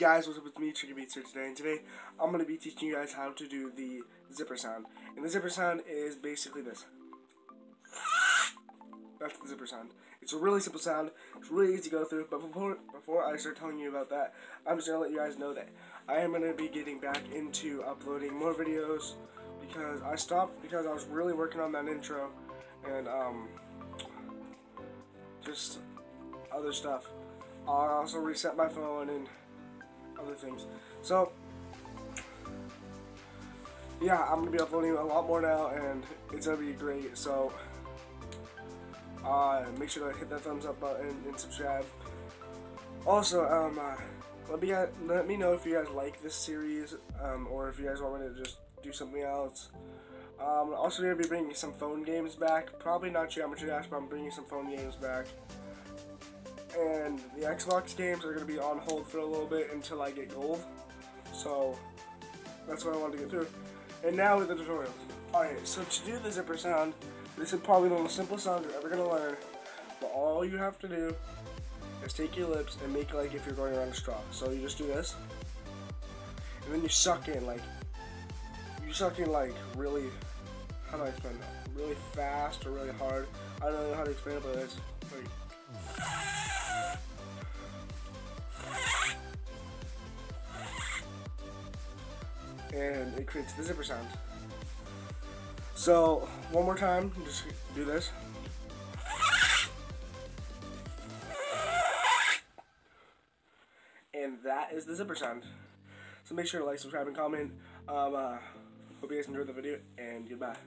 guys, what's up with me, trickiebeats here today, and today I'm going to be teaching you guys how to do the zipper sound. And the zipper sound is basically this. That's the zipper sound. It's a really simple sound, it's really easy to go through, but before I start telling you about that, I'm just going to let you guys know that I am going to be getting back into uploading more videos, because I stopped because I was really working on that intro, and just other stuff. I also reset my phone and other things. So yeah, I'm gonna be uploading a lot more now, and it's gonna be great. So make sure to hit that thumbs up button and subscribe. Also, let me know if you guys like this series, or if you guys want me to just do something else. Also gonna be bringing some phone games back. Probably not Geometry Dash, but I'm bringing some phone games back. And the Xbox games are going to be on hold for a little bit until I get gold. So that's what I wanted to get through. And now with the tutorials. Alright, so to do the zipper sound, this is probably the most simplest sound you're ever going to learn. But all you have to do is take your lips and make it like if you're going around a straw. So you just do this. And then you suck in like really, how do I explain that? Really fast or really hard. I don't know how to explain it, but it's like, and it creates the zipper sound. So one more time, just do this. And that is the zipper sound. So make sure to like, subscribe, and comment. Hope you guys enjoyed the video, and goodbye.